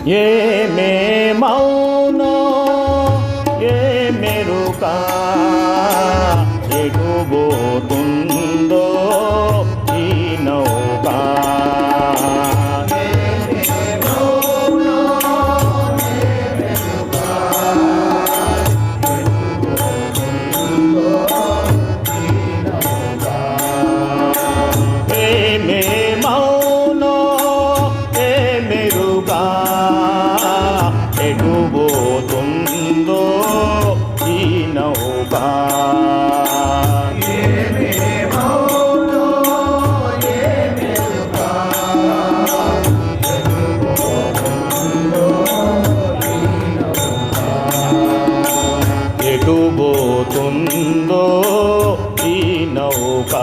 ఏమే మౌనో ఏ మెరుక ఎటుబోతుందో ఈ నౌక ఏమే మౌనో ఏ మెరుక ఎటుబోతుందో ఈ నౌక ఎటుబోతుందో ఈ నౌక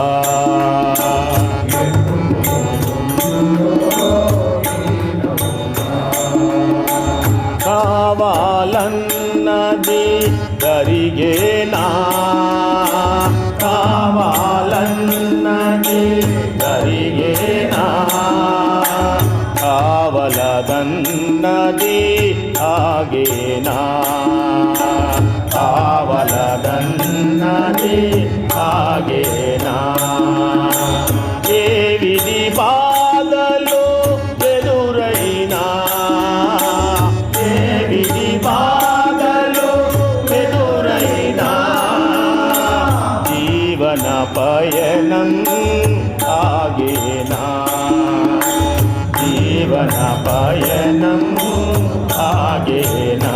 కావాలన్నది జరిగేనా కావాలన్నది జరిగేనా కావలదన్నది ఆగేనా కావలదన్నది ఆగేనా ఏ విధి బాధలు ఎదురైనా ఏ విధి బాధలు ఎదురైనా జీవన పయనం ఆగేనా జీవన పయనం ఆగేనా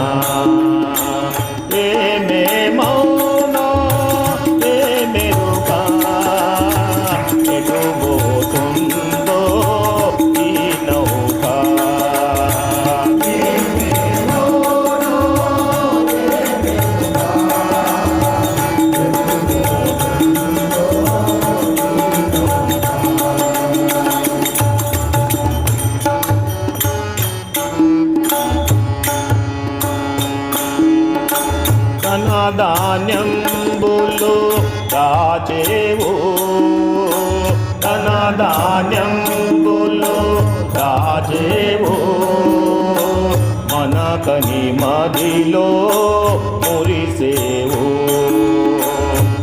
ఏమే మౌనో ఏ మెరుక ఎటుబోతుందో ఈ నౌక ధనధాన్యంబులు దాచేవు ధనధాన్యంబులు దాచేవు మనకని మదిలో మురిసేవు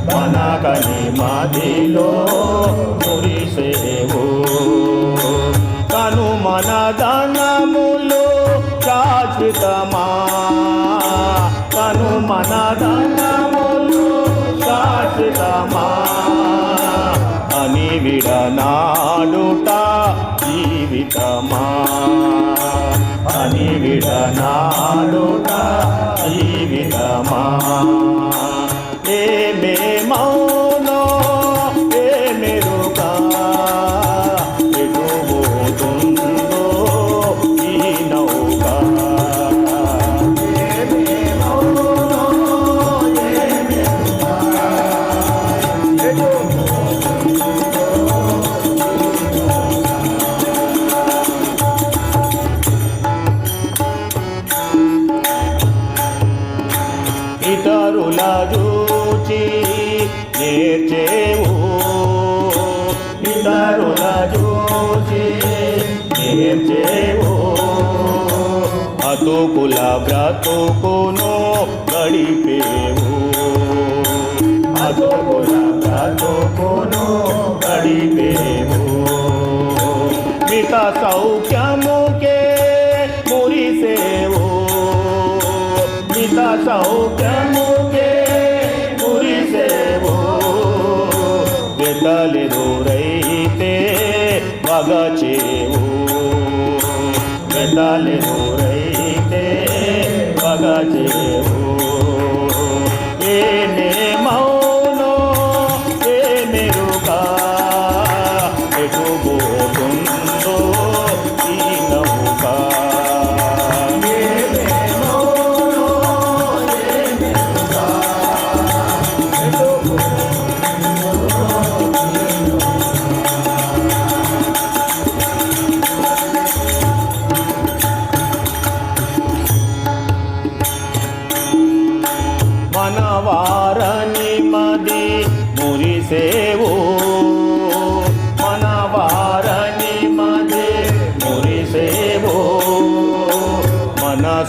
మనకని మదిలో మురిసేవు కను మన ధనములు శాశ్వతమా కను మన ధనములు శాశ్వతమా అని విడనాడుట జీవితమా అని విడనాడుట జీవితమా ఏమే మౌనో ఏ మెరుక ఎటుబోతుందో ఈ నౌక ఇతరుల చూచి నేర్చేవు ఇతరుల చూచి నేర్చేవు అతుకుల బ్రతుకును గడిపేవు అతుకుల బ్రతుకును గడిపేవు మిత సౌఖ్యముకే మురిసేవు మిత సౌఖ్యముకే మురిసేవు వెదలెదురైతే వగచేవు వెదలెదురైతే వగచేవు ఏమే మౌనో ఏ మెరుక ఎటుబోతుందో ఈ నౌక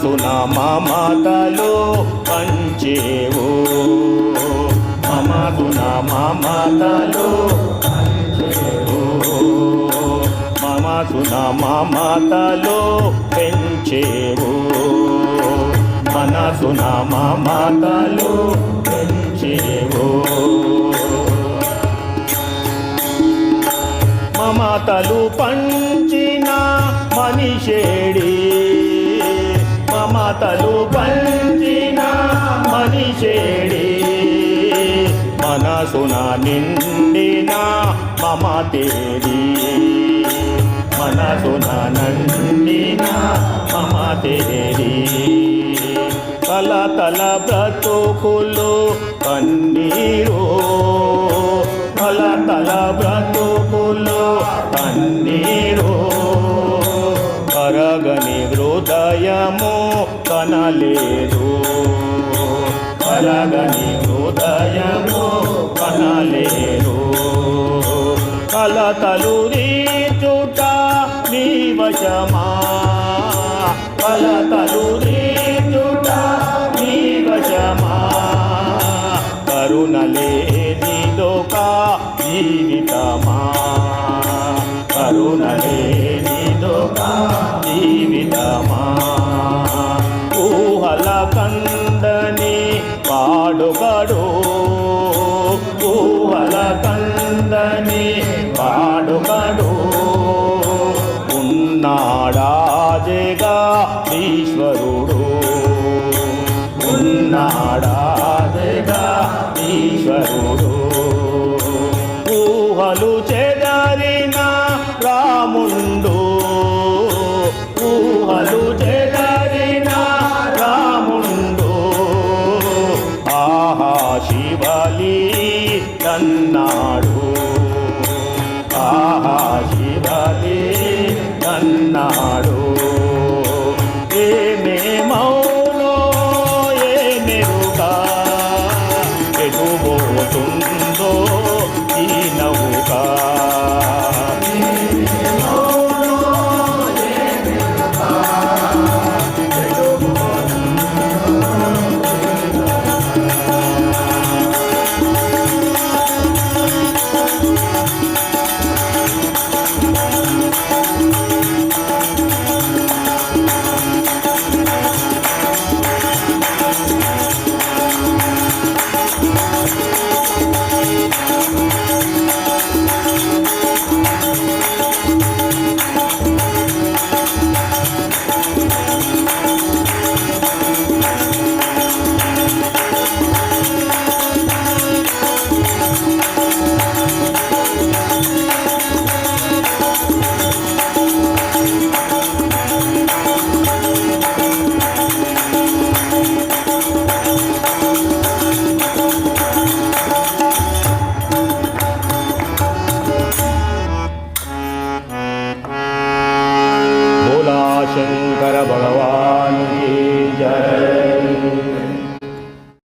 మనసున మమతలు పంచేవు మనసున మమతలు పంచేవు మనసున మమతలు పెంచేవు మనసున మమతలు పెంచేవు మమతలు పంచిన మనిషేడి మమతలు పంచిన మనిషేడి మనసున నిండిన మమతేడి మనసున నిండిన మమతేడి కలతల బ్రతుకులు కన్నీరు కలతల బ్రతుకులు కన్నీరు కరగని హృదయము కనలేదు కరగని హృదయము కనలేదు కలతలు రీచుట నీ వశమా కలతలు రీచుట నీ వశమా కరుణలేనిదొక జీవితమా కరుణలేనిదొక జీవితమా ఊహల కందని పాడుగడు ఊహల కందని పాడుగడు ఉన్నాడాజగా ఈశ్వరుడు ఉన్నాడాజగా ఈశ్వరుడు ఊహలు చెదరిన రాముండు ఊహలు